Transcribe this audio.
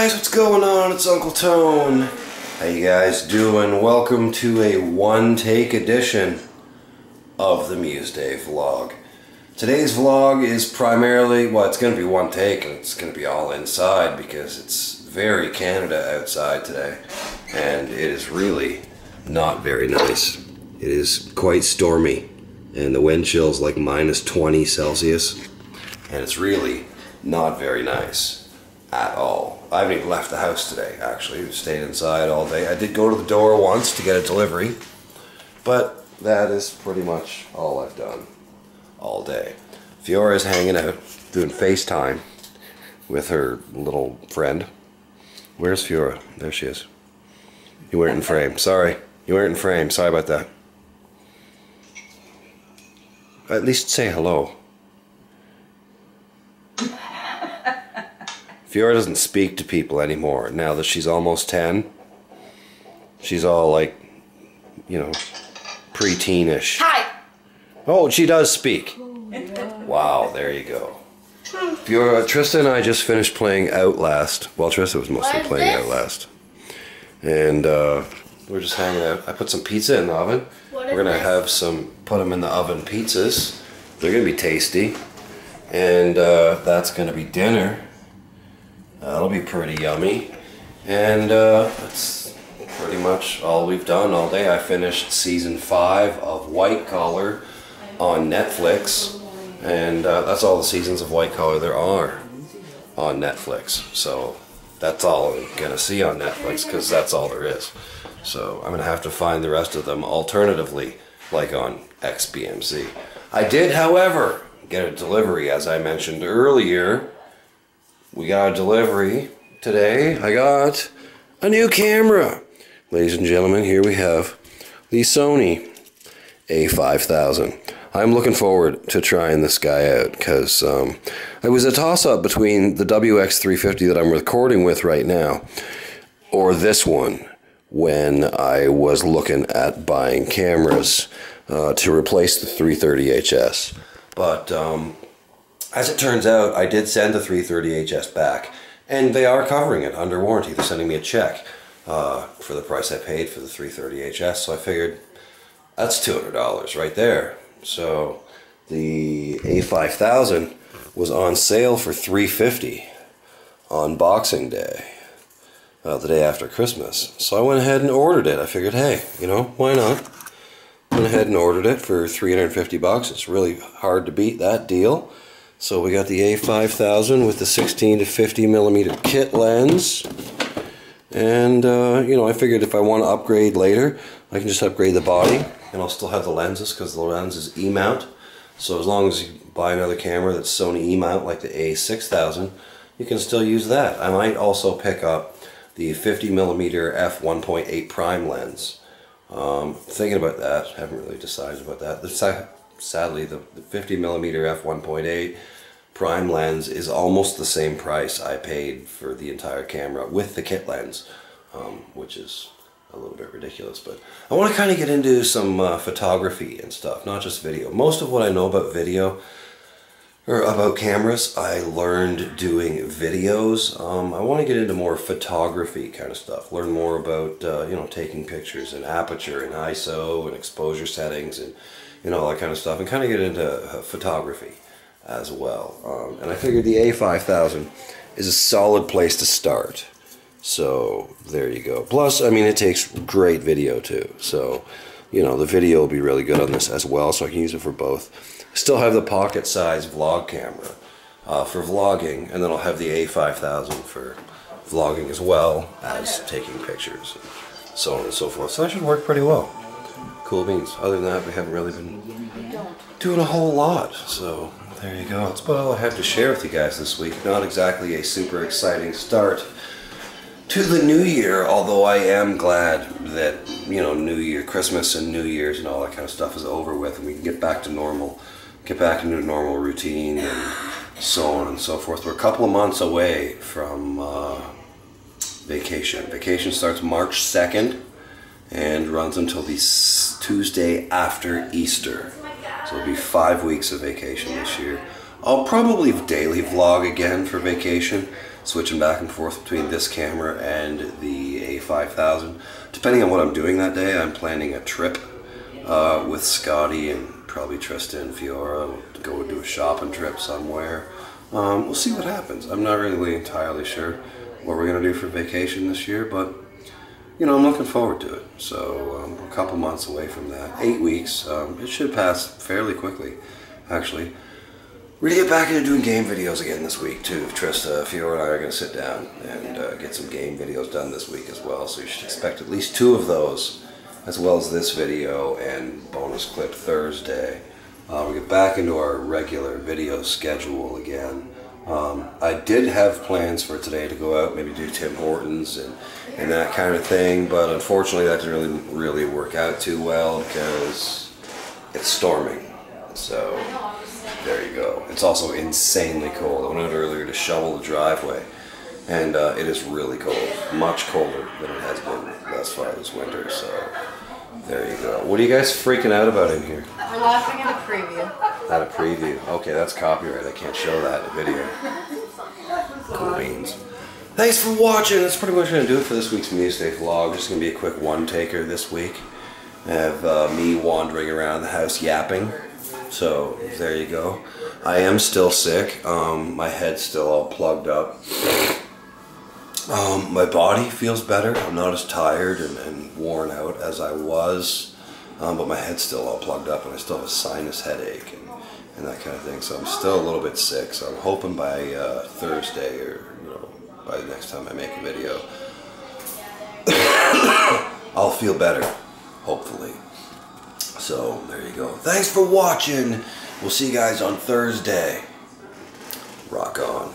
guys, what's going on? It's Uncle Tone. How you guys doing? Welcome to a one-take edition of the Muesday vlog. Today's vlog is primarily, well, it's going to be one take and it's going to be all inside because it's very Canada outside today and it is really not very nice. It is quite stormy and the wind chill's like minus 20 Celsius and it's really not very nice at all. I haven't even left the house today, actually. I've stayed inside all day. I did go to the door once to get a delivery, but that is pretty much all I've done all day. Fiora is hanging out, doing FaceTime with her little friend. Where's Fiora? There she is. You weren't in frame. Sorry. You weren't in frame. Sorry about that. At least say hello. Fiora doesn't speak to people anymore now that she's almost 10. She's all like, you know, pre-teenish. Hi! Oh, she does speak. Wow, there you go. Fiora, Trista and I just finished playing Outlast. Well, Trista was mostly playing Outlast. And we're just hanging out. I put some pizza in the oven. We're going to have put them in the oven pizzas. They're going to be tasty. And that's going to be dinner. That'll be pretty yummy. And that's pretty much all we've done all day. I finished season 5 of White Collar on Netflix. And that's all the seasons of White Collar there are on Netflix. So that's all I'm going to see on Netflix because that's all there is. So I'm going to have to find the rest of them alternatively, like on XBMC. I did, however, get a delivery, as I mentioned earlier. We got a delivery today. I got a new camera. Ladies and gentlemen, here we have the Sony A5000. I'm looking forward to trying this guy out because it was a toss-up between the WX350 that I'm recording with right now or this one when I was looking at buying cameras to replace the 330HS. But as it turns out, I did send the 330HS back, and they are covering it under warranty. They're sending me a check for the price I paid for the 330HS, so I figured that's $200 right there. So the A5000 was on sale for $350 on Boxing Day, the day after Christmas. So I went ahead and ordered it. I figured, hey, you know, why not? Went ahead and ordered it for $350. It's really hard to beat that deal. So we got the A5000 with the 16 to 50 millimeter kit lens. And, you know, I figured if I want to upgrade later, I can just upgrade the body. And I'll still have the lenses because the lens is E-mount. So as long as you buy another camera that's Sony E-mount like the A6000, you can still use that. I might also pick up the 50 millimeter f1.8 prime lens. Thinking about that. Haven't really decided about that. Sadly, the 50 millimeter f1.8 prime lens is almost the same price I paid for the entire camera with the kit lens, which is a little bit ridiculous. But I want to kind of get into some photography and stuff, not just video. Most of what I know about video or about cameras, I learned doing videos. I want to get into more photography kind of stuff. Learn more about you know, taking pictures and aperture and ISO and exposure settings and you know, all that kind of stuff, and kind of get into photography as well. And I figured the A5000 is a solid place to start. So there you go. Plus, I mean, it takes great video too. So, you know, the video will be really good on this as well, so I can use it for both. Still have the pocket-sized vlog camera for vlogging, and then I'll have the A5000 for vlogging as well as taking pictures, and so on and so forth. So that should work pretty well. Cool beans. Other than that, we haven't really been doing a whole lot. So there you go. That's about all I have to share with you guys this week. Not exactly a super exciting start to the new year, although I am glad that, you know, New Year, Christmas and New Year's and all that kind of stuff is over with and we can get back to normal, get back into a normal routine and so on and so forth. We're a couple of months away from vacation. Vacation starts March 2nd. And runs until the Tuesday after Easter. So it'll be 5 weeks of vacation this year. I'll probably daily vlog again for vacation. switching back and forth between this camera and the A5000. Depending on what I'm doing that day, I'm planning a trip with Scotty and probably Tristan and Fiora. We'll go do a shopping trip somewhere. We'll see what happens. I'm not really entirely sure what we're going to do for vacation this year, but you know, I'm looking forward to it. So a couple months away from that. 8 weeks. It should pass fairly quickly, actually. We're going to get back into doing game videos again this week, too. Trista, Fiora, and I are going to sit down and get some game videos done this week as well. So you should expect at least 2 of those, as well as this video and bonus clip Thursday. We'll get back into our regular video schedule again. I did have plans for today to go out, maybe do Tim Hortons and that kind of thing, but unfortunately that didn't really work out too well because it's storming. So there you go. It's also insanely cold. I went out earlier to shovel the driveway, and it is really cold, much colder than it has been thus far this winter. So there you go. What are you guys freaking out about in here? We're laughing at a preview. At a preview. Okay, that's copyright. I can't show that in a video. Cool beans. Thanks for watching. That's pretty much going to do it for this week's Muesday vlog. Just going to be a quick one-taker this week. I have me wandering around the house yapping. So there you go. I am still sick. My head's still all plugged up. My body feels better. I'm not as tired and worn out as I was, but my head's still all plugged up, and I still have a sinus headache and that kind of thing. So I'm still a little bit sick. So I'm hoping by Thursday, or by the next time I make a video, I'll feel better, hopefully. So there you go. Thanks for watching. We'll see you guys on Thursday. Rock on.